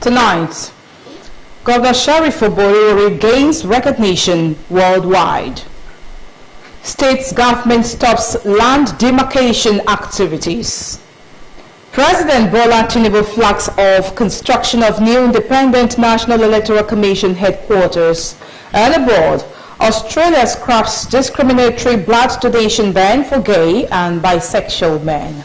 Tonight, Governor Sheriff Oboriwori gains recognition worldwide. State government stops land demarcation activities. President Bola Tinubu flags off construction of new independent National Electoral Commission headquarters. And abroad, Australia scraps discriminatory blood donation ban for gay and bisexual men.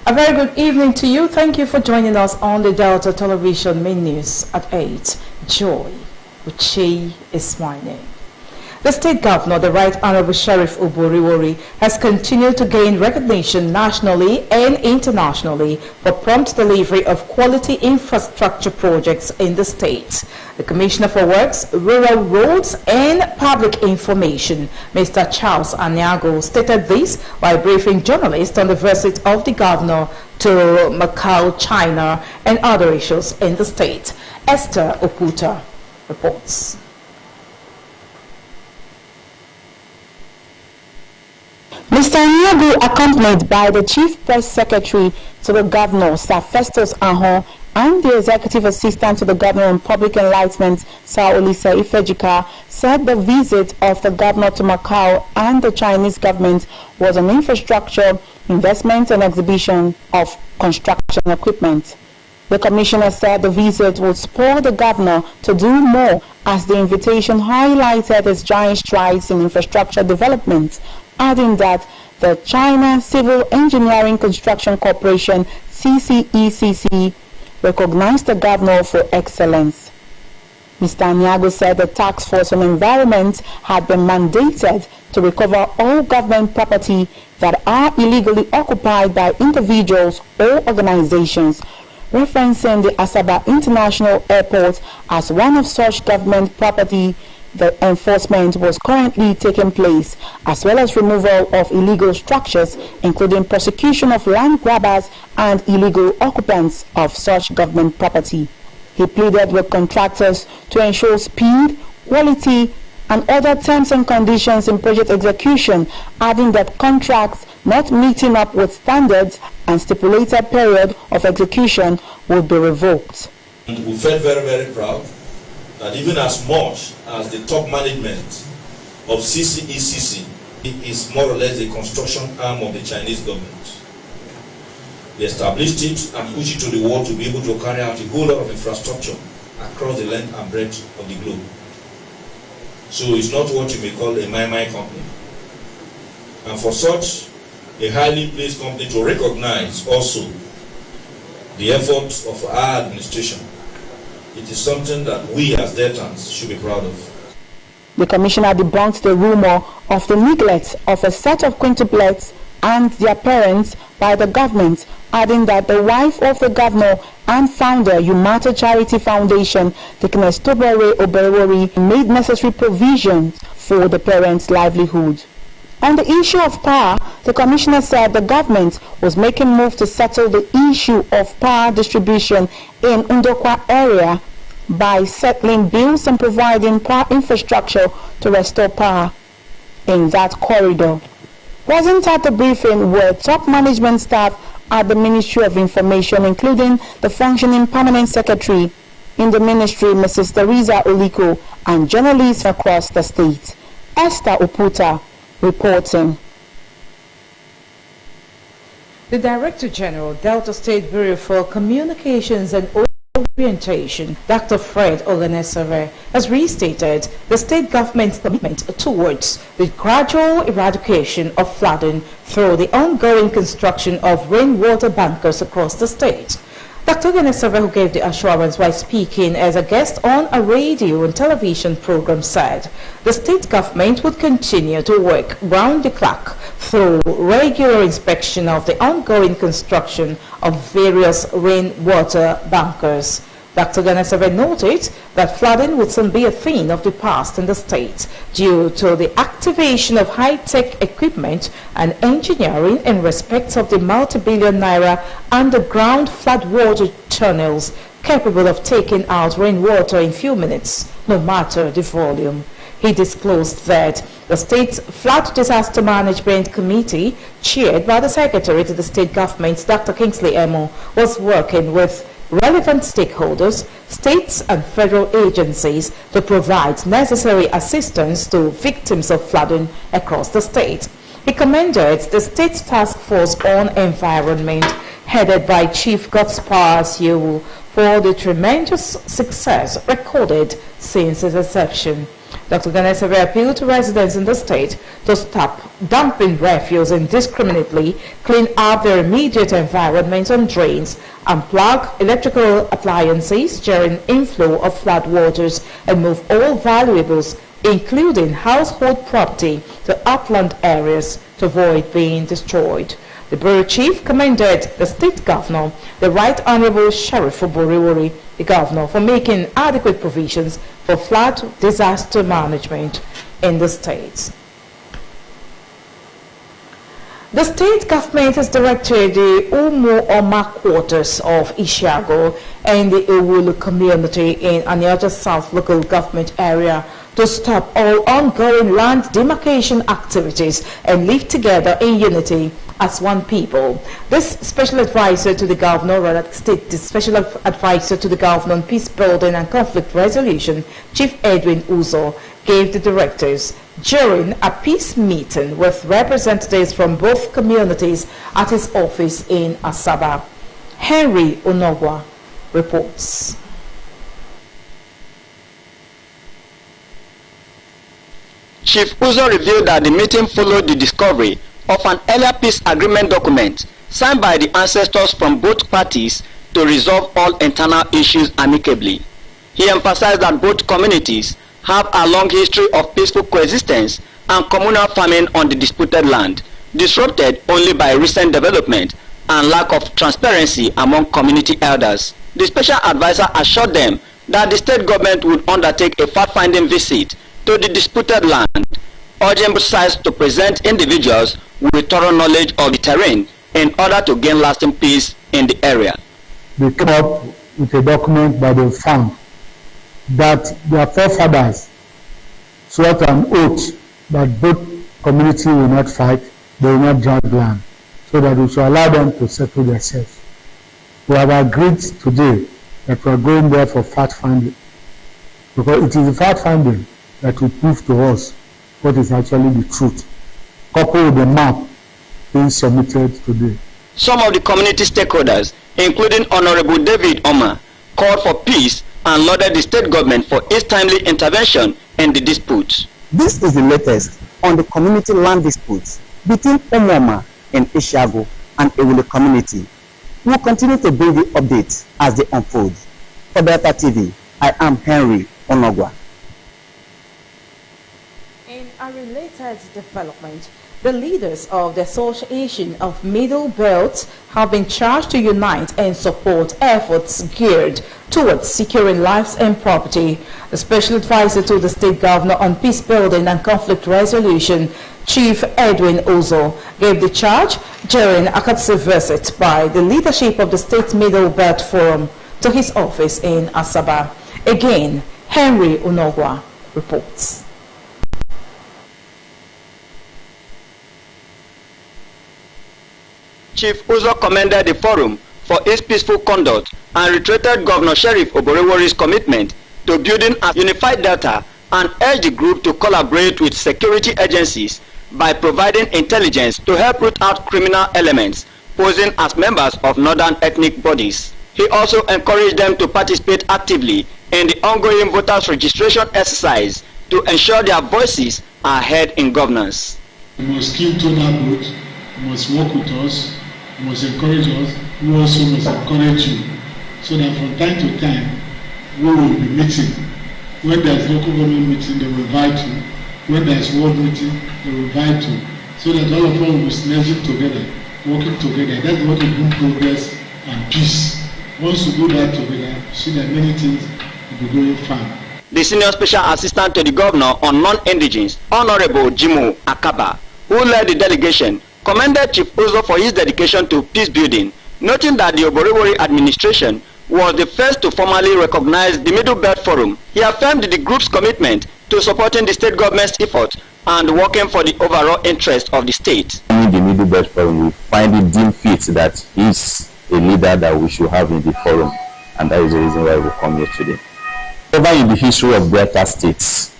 A very good evening to you. Thank you for joining us on the Delta Television main news at 8. Joy Uche is my name. The state governor, the Right Honorable Sheriff Oboriwori, has continued to gain recognition nationally and internationally for prompt delivery of quality infrastructure projects in the state. The Commissioner for Works, Rural Roads and Public Information, Mr. Charles Anyago, stated this while briefing journalists on the visit of the governor to Macau, China, and other issues in the state. Esther Oputa reports. Mr. Anyago, accompanied by the Chief Press Secretary to the Governor, Sir Festus Ahon, and the Executive Assistant to the Governor on Public Enlightenment, Sir Olisa Ifejika, said the visit of the Governor to Macau and the Chinese government was an infrastructure, investment and exhibition of construction equipment. The Commissioner said the visit would spur the Governor to do more as the invitation highlighted his giant strides in infrastructure development, adding that the China Civil Engineering Construction Corporation CCECC recognized the governor for excellence. Mr. Anyago said the Task Force on Environment had been mandated to recover all government property that are illegally occupied by individuals or organizations, referencing the Asaba International Airport as one of such government property. The enforcement was currently taking place, as well as removal of illegal structures, including prosecution of land grabbers and illegal occupants of such government property. He pleaded with contractors to ensure speed, quality, and other terms and conditions in project execution, adding that contracts not meeting up with standards and stipulated period of execution would be revoked. And we felt very, very proud that even as much as the top management of CCECC is more or less the construction arm of the Chinese government. They established it and pushed it to the world to be able to carry out a whole lot of infrastructure across the length and breadth of the globe. So it's not what you may call a my company. And for such a highly placed company to recognize also the efforts of our administration, it is something that we as Deltans should be proud of. The Commissioner debunked the rumor of the neglect of a set of quintuplets and their parents by the government, adding that the wife of the governor and founder Umata Charity Foundation, Dickiness Tobere Oberiwori, made necessary provisions for the parents' livelihood. On the issue of power, the Commissioner said the government was making moves to settle the issue of power distribution in Ndokwa area by settling bills and providing power infrastructure to restore power in that corridor. Present at the briefing were top management staff at the Ministry of Information, including the functioning permanent secretary in the ministry, Mrs. Teresa Oliko, and journalists across the state. Esther Oputa reporting. The Director General, Delta State Bureau for Communications and Orientation, Dr. Fred Oganesere, has restated the state government's commitment towards the gradual eradication of flooding through the ongoing construction of rainwater bunkers across the state. Dr. Geneseve, who gave the assurance while speaking as a guest on a radio and television program, said the state government would continue to work round the clock through regular inspection of the ongoing construction of various rainwater bunkers. Dr. Geneseve noted that flooding would soon be a thing of the past in the state due to the activation of high-tech equipment and engineering in respect of the multi-billion naira underground floodwater tunnels capable of taking out rainwater in few minutes, no matter the volume. He disclosed that the State Flood Disaster Management Committee, chaired by the Secretary to the State Government, Dr. Kingsley Emo, was working with relevant stakeholders, states and federal agencies to provide necessary assistance to victims of flooding across the state. He commended the State Task Force on Environment, headed by Chief Godspower Yewu, for the tremendous success recorded since its inception. Dr. Geneseve appealed to residents in the state to stop dumping refuse indiscriminately, clean up their immediate environment and drains, unplug electrical appliances during inflow of flood waters, and move all valuables, including household property, to upland areas to avoid being destroyed. The Bureau Chief commended the State Governor, the Right Honorable Sheriff Oborewori, the Governor, for making adequate provisions for flood disaster management in the state. The state government has directed the Umu-Oma quarters of Ishiago and the Ewulu community in Anyaja South local government area to stop all ongoing land demarcation activities and live together in unity as one people. This special advisor to the governor, the special advisor to the governor on peace building and conflict resolution, Chief Edwin Uzo, gave the directives during a peace meeting with representatives from both communities at his office in Asaba. Henry Onogwa reports. Chief Uzo revealed that the meeting followed the discovery of an earlier peace agreement document signed by the ancestors from both parties to resolve all internal issues amicably. He emphasized that both communities have a long history of peaceful coexistence and communal farming on the disputed land, disrupted only by recent development and lack of transparency among community elders. The special advisor assured them that the state government would undertake a fact-finding visit to the disputed land, urging both sides to present individuals with thorough knowledge of the terrain in order to gain lasting peace in the area. They came up with a document that they found that their forefathers swore an oath that both communities will not fight, they will not drag land, so that we should allow them to settle themselves. We have agreed today that we are going there for fact-finding, because it is the fact-finding that will prove to us what is actually the truth, coupled with the map being submitted today. Some of the community stakeholders, including Honorable David Oma, called for peace and lauded the state government for its timely intervention in the dispute. This is the latest on the community land disputes between Omoma and Ishiago and Ewulu community. We will continue to bring you updates as they unfold. For Delta TV, I am Henry Onogwa. In a related development, the leaders of the Association of Middle Belt have been charged to unite and support efforts geared towards securing lives and property. The special advisor to the state governor on peace building and conflict resolution, Chief Edwin Uzo, gave the charge during a courtesy visit by the leadership of the State Middle Belt Forum to his office in Asaba. Again, Henry Onogwa reports. Chief Uzo commended the forum for its peaceful conduct and reiterated Governor Sheriff Oborewori's commitment to building a unified Delta and urged the group to collaborate with security agencies by providing intelligence to help root out criminal elements posing as members of northern ethnic bodies. He also encouraged them to participate actively in the ongoing voters registration exercise to ensure their voices are heard in governance. You must keep to that vote, you must work with us, you must encourage us, we also must encourage you so that from time to time we will be meeting. When there is local government meeting, they will invite you. When there is world meeting, they will invite you. So that all of us will be synerging together, working together. That's what will bring progress and peace. Once we do that together, see that many things will be going fine. The Senior Special Assistant to the Governor on Non-Indigenous, Honorable Jimo Akaba, who led the delegation, commended Chief Uzo for his dedication to peace building, noting that the Oborevwori administration was the first to formally recognize the Middle Belt Forum. He affirmed the group's commitment to supporting the state government's efforts and working for the overall interest of the state. In the Middle Belt Forum, we find it deemed fit that he's a leader that we should have in the forum, and that is the reason why we come here today. Over in the history of Delta states,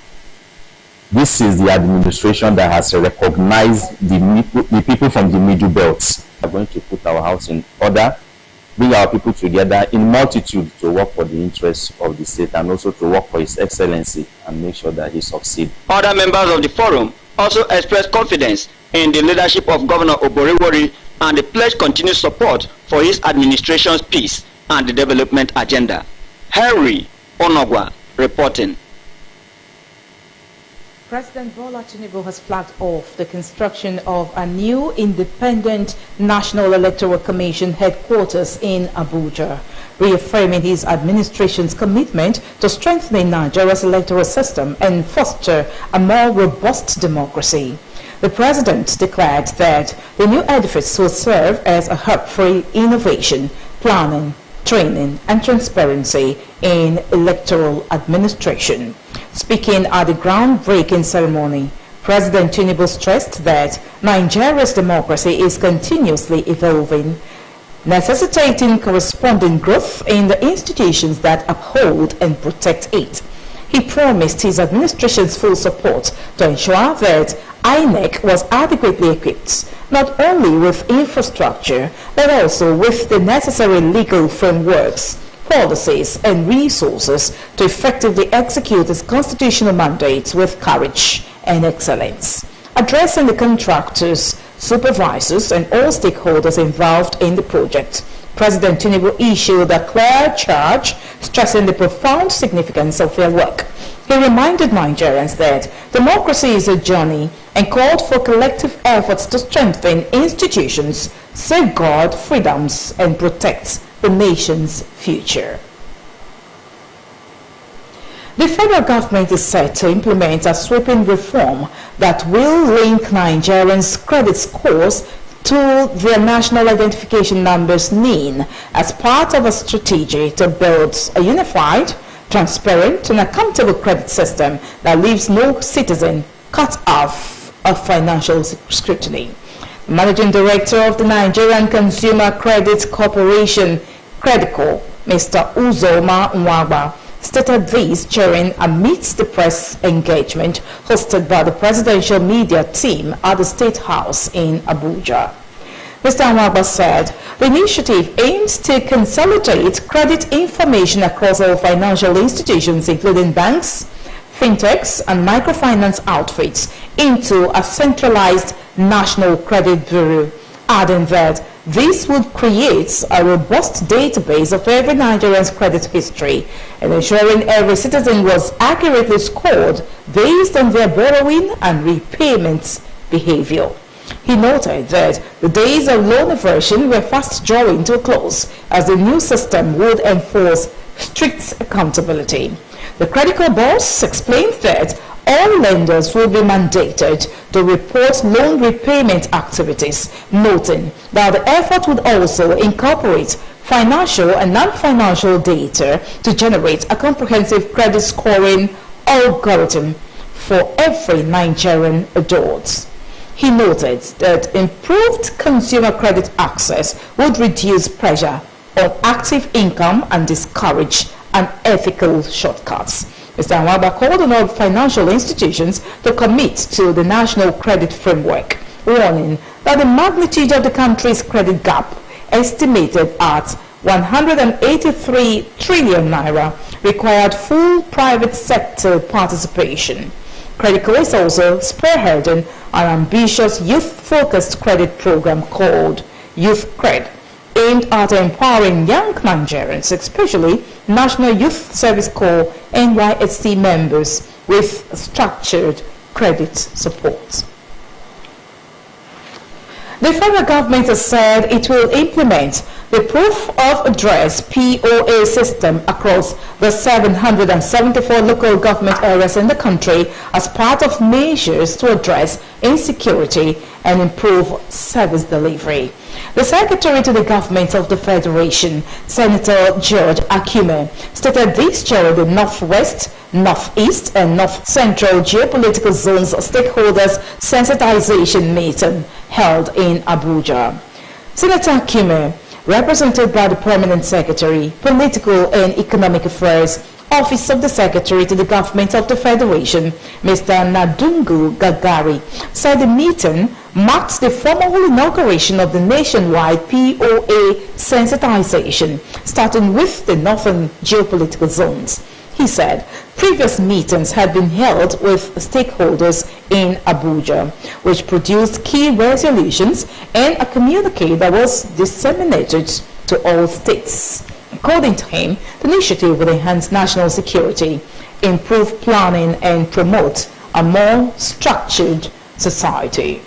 this is the administration that has recognized the people from the Middle Belt. We are going to put our house in order, bring our people together in multitude to work for the interests of the state and also to work for His Excellency and make sure that he succeeds. Other members of the forum also expressed confidence in the leadership of Governor Oborevwori and the pledge continued support for his administration's peace and the development agenda. Henry Onogwa reporting. President Bola Tinubu has flagged off the construction of a new independent National Electoral Commission headquarters in Abuja, reaffirming his administration's commitment to strengthening Nigeria's electoral system and foster a more robust democracy. The president declared that the new edifice will serve as a hub for innovation, planning, training and transparency in electoral administration. Speaking at the groundbreaking ceremony, President Tinubu stressed that Nigeria's democracy is continuously evolving, necessitating corresponding growth in the institutions that uphold and protect it. He promised his administration's full support to ensure that INEC was adequately equipped, not only with infrastructure, but also with the necessary legal frameworks, policies and resources to effectively execute its constitutional mandates with courage and excellence. Addressing the contractors, supervisors and all stakeholders involved in the project, President Tinubu issued a clear charge stressing the profound significance of their work. He reminded Nigerians that democracy is a journey and called for collective efforts to strengthen institutions, safeguard freedoms and protect the nation's future. The federal government is set to implement a sweeping reform that will link Nigerians' credit scores to their national identification numbers (NIN) as part of a strategy to build a unified, transparent and accountable credit system that leaves no citizen cut off of financial scrutiny. Managing Director of the Nigerian Consumer Credit Corporation, Credico, Mr. Uzoma Nwagba, stated this during a meet-the-press engagement hosted by the presidential media team at the State House in Abuja. Mr. Nwagba said the initiative aims to consolidate credit information across all financial institutions, including banks, fintechs, and microfinance outfits, into a centralized national credit bureau, adding that this would create a robust database of every Nigerian's credit history and ensuring every citizen was accurately scored based on their borrowing and repayment behavior. He noted that the days of loan aversion were fast drawing to a close as the new system would enforce strict accountability. The Credico boss explained that all lenders will be mandated to report loan repayment activities, noting that the effort would also incorporate financial and non-financial data to generate a comprehensive credit scoring algorithm for every Nigerian adult. He noted that improved consumer credit access would reduce pressure on active income and discourage unethical shortcuts. Mr. Nwagba called on all financial institutions to commit to the National Credit Framework, warning that the magnitude of the country's credit gap, estimated at 183 trillion naira, required full private sector participation. Credico is also spearheading an ambitious youth-focused credit program called Youth Cred, aimed at empowering young Nigerians, especially National Youth Service Corps NYSC members, with structured credit support. The federal government has said it will implement the proof of address POA system across the 774 local government areas in the country as part of measures to address insecurity and improve service delivery. The Secretary to the Government of the Federation, Senator George Akume, stated this during the Northwest, Northeast and North Central Geopolitical Zones Stakeholders Sensitization Meeting held in Abuja. Senator Akume, represented by the Permanent Secretary, Political and Economic Affairs, Office of the Secretary to the Government of the Federation, Mr. Nadungu Gagari, said the meeting marked the formal inauguration of the nationwide POA sensitization, starting with the northern geopolitical zones. He said previous meetings had been held with stakeholders in Abuja, which produced key resolutions and a communique that was disseminated to all states. According to him, the initiative will enhance national security, improve planning and promote a more structured society.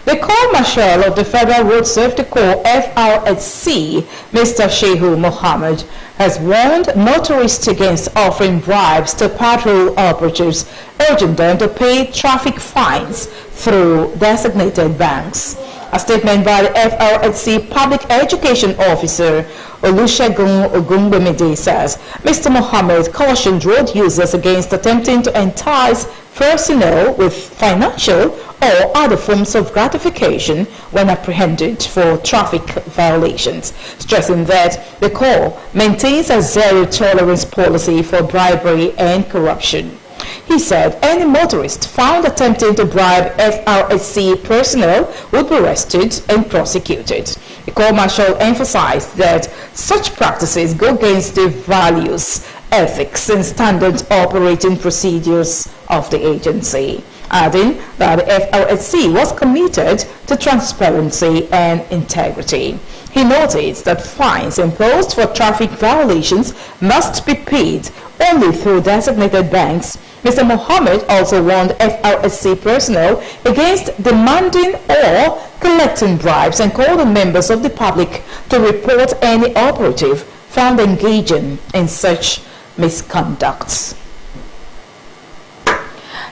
The Corps Marshal of the Federal Road Safety Corps FRSC, Mr. Shehu Mohammed, has warned motorists against offering bribes to patrol operatives, urging them to pay traffic fines through designated banks. A statement by the FRSC Public Education Officer Olusegun Ogungbemide says Mr. Mohammed cautioned road users against attempting to entice personnel with financial or other forms of gratification when apprehended for traffic violations, stressing that the Corps maintains a zero-tolerance policy for bribery and corruption. He said any motorist found attempting to bribe FRSC personnel would be arrested and prosecuted. The Corps Marshal emphasized that such practices go against the values, ethics, and standard operating procedures of the agency, adding that the FRSC was committed to transparency and integrity. He noticed that fines imposed for traffic violations must be paid only through designated banks. Mr. Mohammed also warned FRSC personnel against demanding or collecting bribes and called on members of the public to report any operative found engaging in such misconducts.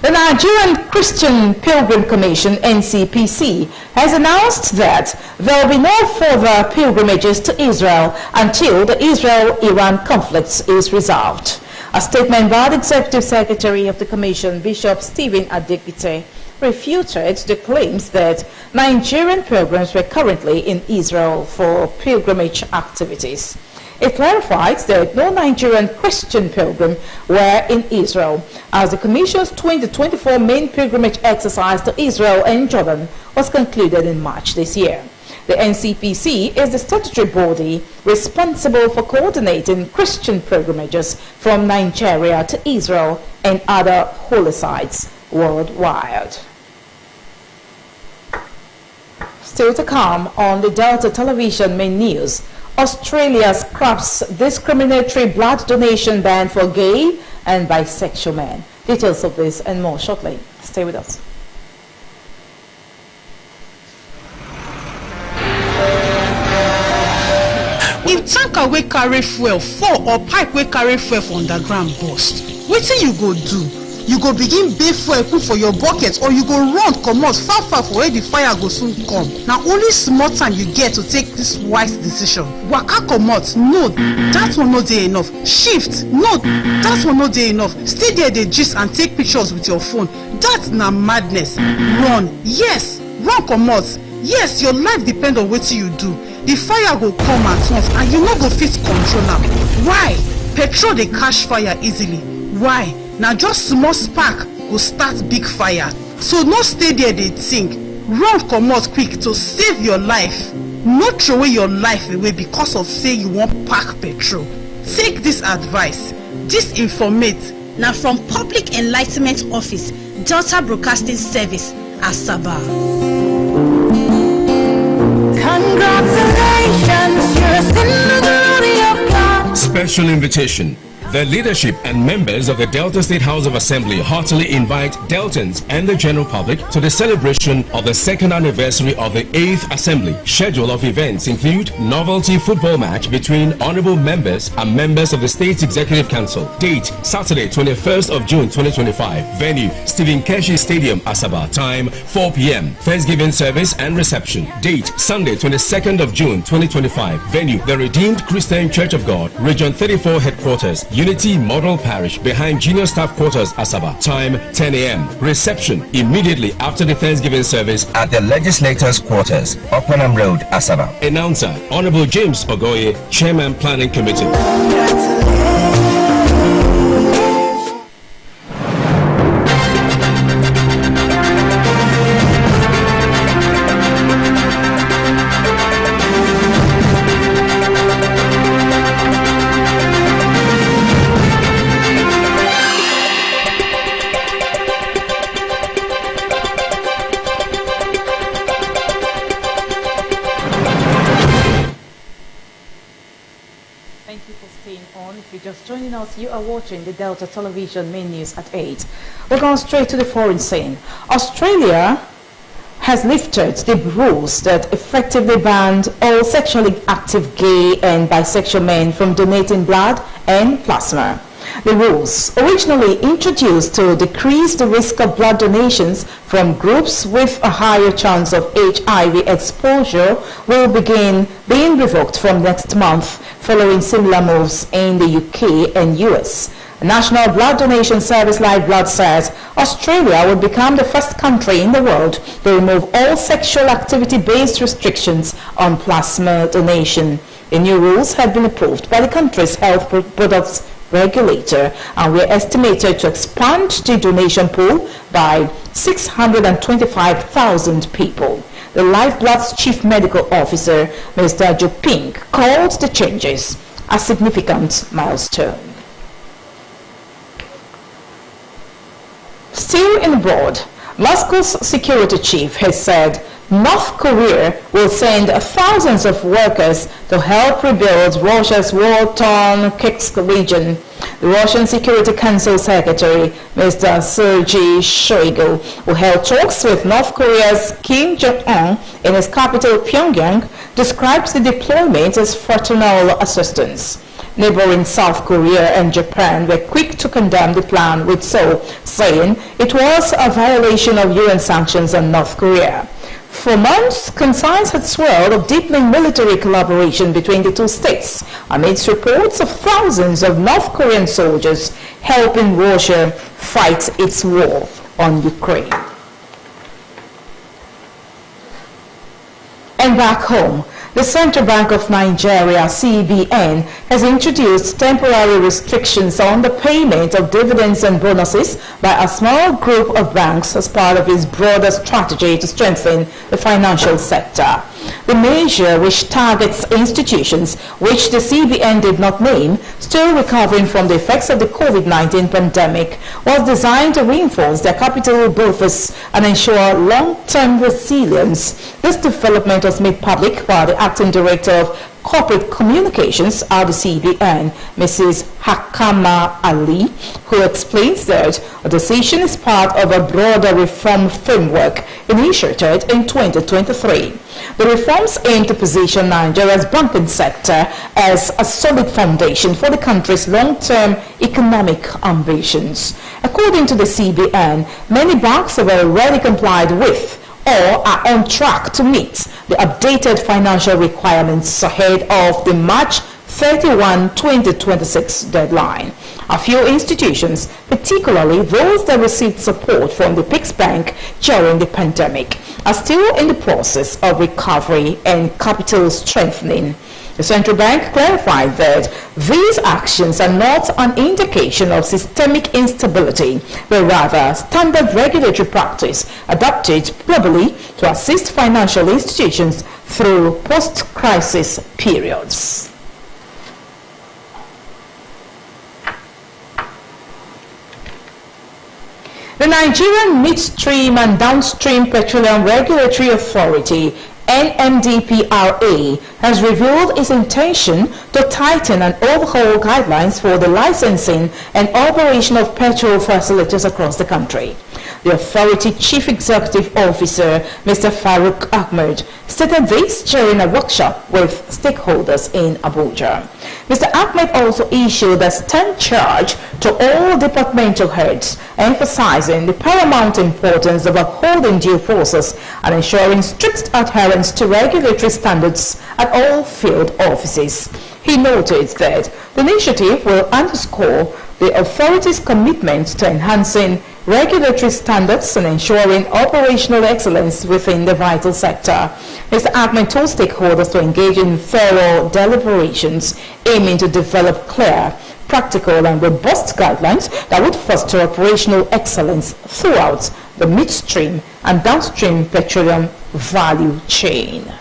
The Nigerian Christian Pilgrim Commission, NCPC, has announced that there will be no further pilgrimages to Israel until the Israel-Iran conflict is resolved. A statement by the Executive Secretary of the Commission, Bishop Stephen Adekite, refuted the claims that Nigerian pilgrims were currently in Israel for pilgrimage activities. It clarifies that no Nigerian Christian pilgrim were in Israel, as the Commission's 2024 main pilgrimage exercise to Israel and Jordan was concluded in March this year. The NCPC is the statutory body responsible for coordinating Christian pilgrimages from Nigeria to Israel and other holy sites worldwide. Still to come on the Delta Television main news, Australia scraps discriminatory blood donation ban for gay and bisexual men. Details of this and more shortly. Stay with us. If tanker wey carry fuel fall or pipe wey carry fuel for underground burst, wetin you go do? You go begin bail fuel put for your bucket, or you go run comot far for where the fire go soon come. Na only small time you get to take this wise decision. Waka comot, no, that one no dey enough. Shift, no, that one no dey enough. Stay there dey gist and take pictures with your phone. That na madness. Run, yes, run comot. Yes, your life depend on wetin you do. The fire go come at once and you no go fit control am. Why? Petrol dey catch fire easily. Why? Na just small spark go start big fire. So no stay there dey think. Run comot quick to save your life. No throw away your life away because of say you wan pack petrol. Take this advice. This informate na from Public Enlightenment Office, Delta Broadcasting Service, Asaba. Congratulations, you're still in the glory of God. Special invitation. The leadership and members of the Delta State House of Assembly heartily invite Deltans and the general public to the celebration of the second anniversary of the 8th Assembly. Schedule of events include novelty football match between honorable members and members of the State Executive Council. Date, Saturday, 21st of June 2025. Venue, Stephen Keshi Stadium, Asaba. Time, 4 p.m. Thanksgiving service and reception. Date, Sunday, 22nd of June 2025. Venue, the Redeemed Christian Church of God, Region 34 Headquarters, Unity Model Parish, behind Junior Staff Quarters, Asaba. Time, 10 a.m. Reception immediately after the Thanksgiving service at the Legislators' Quarters, Oppenham Road, Asaba. Announcer, Honorable James Ogoye, Chairman Planning Committee. Thank you for staying on. If you're just joining us, you are watching the Delta Television main news at 8. We're going straight to the foreign scene. Australia has lifted the rules that effectively banned all sexually active gay and bisexual men from donating blood and plasma. The rules, originally introduced to decrease the risk of blood donations from groups with a higher chance of HIV exposure, will begin being revoked from next month, following similar moves in the UK and US. National Blood Donation Service Live Blood says Australia will become the first country in the world to remove all sexual activity-based restrictions on plasma donation. The new rules have been approved by the country's health products regulator and were estimated to expand the donation pool by 625,000 people. The Lifeblood's chief medical officer, Mr. Jo Ping, called the changes a significant milestone. Still in abroad, Moscow's security chief has said North Korea will send thousands of workers to help rebuild Russia's war-torn Kursk region. The Russian Security Council Secretary, Mr. Sergei Shoigu, who held talks with North Korea's Kim Jong-un in his capital Pyongyang, described the deployment as fraternal assistance. Neighboring South Korea and Japan were quick to condemn the plan, with Seoul saying it was a violation of UN sanctions on North Korea. For months, concerns had swirled of deepening military collaboration between the two states, amidst reports of thousands of North Korean soldiers helping Russia fight its war on Ukraine. And back home, the Central Bank of Nigeria, CBN, has introduced temporary restrictions on the payment of dividends and bonuses by a small group of banks as part of its broader strategy to strengthen the financial sector. The measure, which targets institutions which the CBN did not name, still recovering from the effects of the COVID-19 pandemic, was designed to reinforce their capital buffers and ensure long-term resilience. This development was made public by the Acting Director of Corporate Communications at the CBN, Mrs. Hakama Ali, who explains that a decision is part of a broader reform framework initiated in 2023. The reforms aim to position Nigeria's banking sector as a solid foundation for the country's long-term economic ambitions. According to the CBN, many banks have already complied with or are on track to meet the updated financial requirements ahead of the March 31, 2026 deadline. A few institutions, particularly those that received support from the PIGS Bank during the pandemic, are still in the process of recovery and capital strengthening. The central bank clarified that these actions are not an indication of systemic instability, but rather standard regulatory practice adopted globally to assist financial institutions through post-crisis periods. The Nigerian Midstream and Downstream Petroleum Regulatory Authority, NMDPRA has revealed its intention to tighten and overhaul guidelines for the licensing and operation of petrol facilities across the country. The authority chief executive officer, Mr. Farouk Ahmed, stated this during a workshop with stakeholders in Abuja. Mr. Ahmed also issued a stern charge to all departmental heads, emphasizing the paramount importance of upholding due process and ensuring strict adherence to regulatory standards at all field offices. He noted that the initiative will underscore the authority's commitment to enhancing regulatory standards and ensuring operational excellence within the vital sector. Mr. Ahmed told stakeholders to engage in thorough deliberations aiming to develop clear, practical and robust guidelines that would foster operational excellence throughout the midstream and downstream petroleum value chain.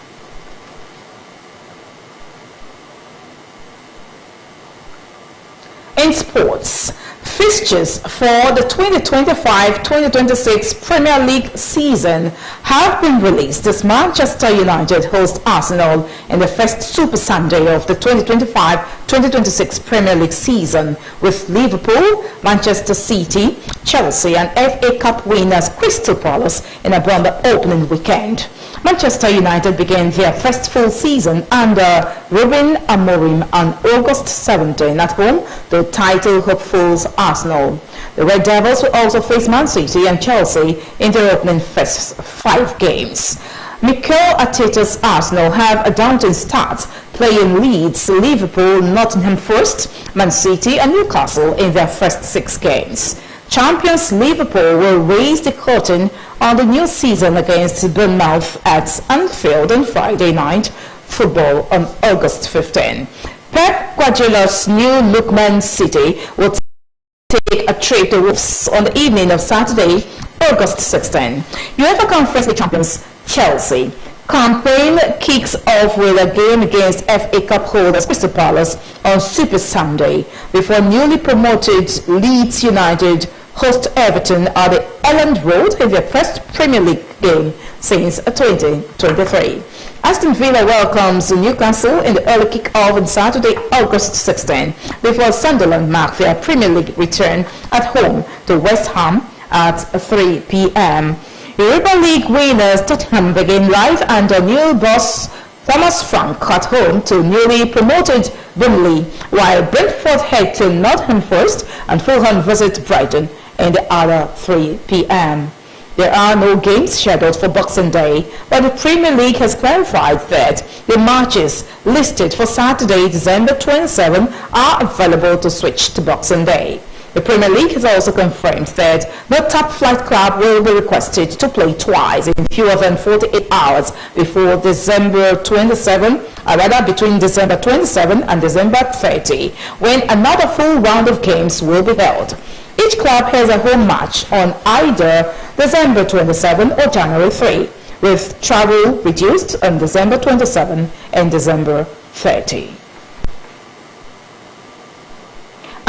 In sports, fixtures for the 2025-2026 Premier League season have been released as Manchester United host Arsenal in the first Super Sunday of the 2025-2026 Premier League season, with Liverpool, Manchester City, Chelsea and FA Cup winners Crystal Palace in a Bomber opening weekend. Manchester United began their first full season under Ruben Amorim on August 17 at home to title hopefuls Arsenal. The Red Devils will also face Man City and Chelsea in their opening first 5 games. Mikel Arteta's Arsenal have a daunting start, playing Leeds, Liverpool, Nottingham Forest, Man City and Newcastle in their first 6 games. Champions Liverpool will raise the curtain on the new season against Bournemouth at Anfield on Friday night football on August 15. Pep Guardiola's new look Man City will take a trip to Wolves on the evening of Saturday, August 16. UEFA Conference League champions Chelsea campaign kicks off with a game against FA Cup holders Crystal Palace on Super Sunday before newly promoted Leeds United host Everton at the Elland Road in their first Premier League game since 2023. Aston Villa welcomes Newcastle in the early kick-off on Saturday, August 16, before Sunderland mark their Premier League return at home to West Ham at 3 p.m. Europa League winners Tottenham begin live under new boss Thomas Frank at home to newly promoted Burnley, while Brentford head to Nottingham Forest and Fulham visit Brighton in the other 3 p.m. There are no games scheduled for Boxing Day, but the Premier League has clarified that the matches listed for Saturday, December 27 are available to switch to Boxing Day. The Premier League has also confirmed that no top-flight club will be requested to play twice in fewer than 48 hours before December 27, or rather between December 27 and December 30, when another full round of games will be held. Each club has a home match on either December 27 or January 3, with travel reduced on December 27 and December 30.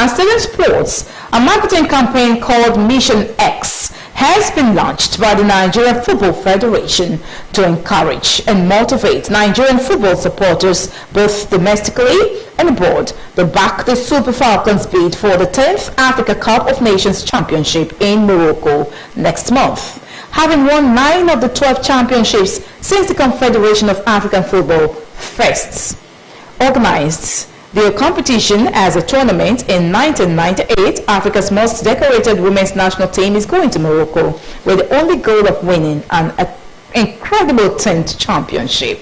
And still in sports, a marketing campaign called Mission X has been launched by the Nigerian Football Federation to encourage and motivate Nigerian football supporters both domestically and abroad to back the Super Falcons bid for the 10th Africa Cup of Nations Championship in Morocco next month. Having won 9 of the 12 championships since the Confederation of African Football first organized the competition as a tournament in 1998, Africa's most decorated women's national team is going to Morocco with the only goal of winning an incredible 10th championship.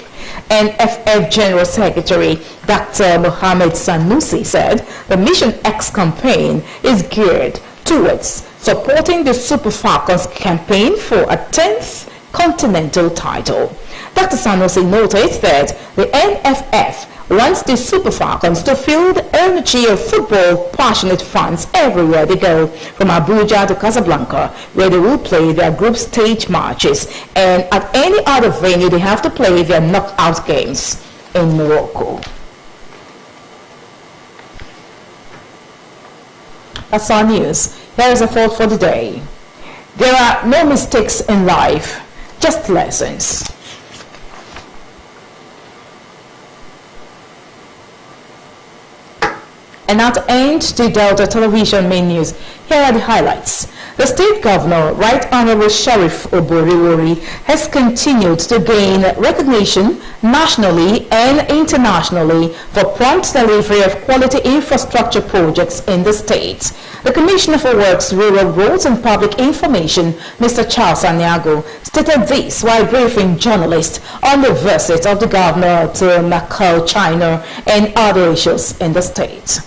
NFF General Secretary Dr. Mohamed Sanusi said the Mission X campaign is geared towards supporting the Super Falcons campaign for a 10th continental title. Dr. Sanusi noted that the NFF wants the Super Falcons to feel the energy of football-passionate fans everywhere they go, from Abuja to Casablanca, where they will play their group stage matches, and at any other venue they have to play their knockout games in Morocco. That's our news. Here is a thought for the day. There are no mistakes in life, just lessons. And now to end the Delta Television main news, here are the highlights. The State Governor, Right Honorable Sheriff Oboriwori, has continued to gain recognition nationally and internationally for prompt delivery of quality infrastructure projects in the state. The Commissioner for Works, Rural Roads and Public Information, Mr. Charles Anyago, stated this while briefing journalists on the visit of the Governor to Macau, China, and other issues in the state.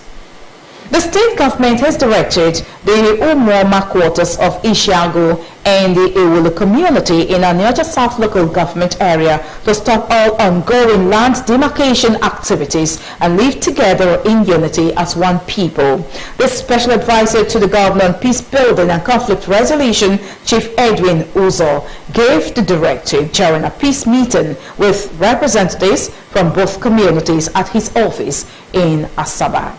The state government has directed the Umuoma quarters of Ishiago and the Ewulu community in Aniocha South local government area to stop all ongoing land demarcation activities and live together in unity as one people. The special advisor to the governor on peace building and conflict resolution, Chief Edwin Uzo, gave the directive during a peace meeting with representatives from both communities at his office in Asaba.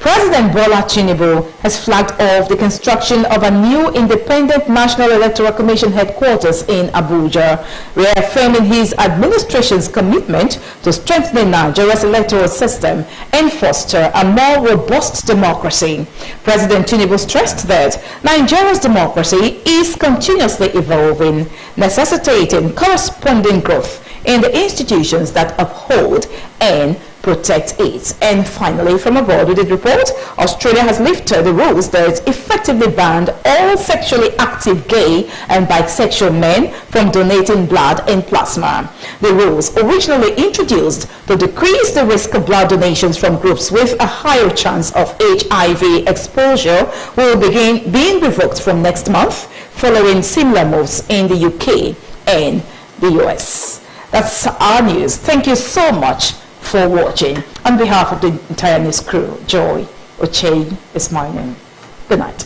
President Bola Tinubu has flagged off the construction of a new independent National Electoral Commission headquarters in Abuja, reaffirming his administration's commitment to strengthening Nigeria's electoral system and foster a more robust democracy. President Tinubu stressed that Nigeria's democracy is continuously evolving, necessitating corresponding growth in the institutions that uphold and protect it. And finally, from abroad, we did report Australia has lifted the rules that effectively banned all sexually active gay and bisexual men from donating blood and plasma. The rules, originally introduced to decrease the risk of blood donations from groups with a higher chance of HIV exposure, will begin being revoked from next month, following similar moves in the UK and the US. That's our news. Thank you so much for watching. On behalf of the entire news crew, Joy Ochei is my name. Good night.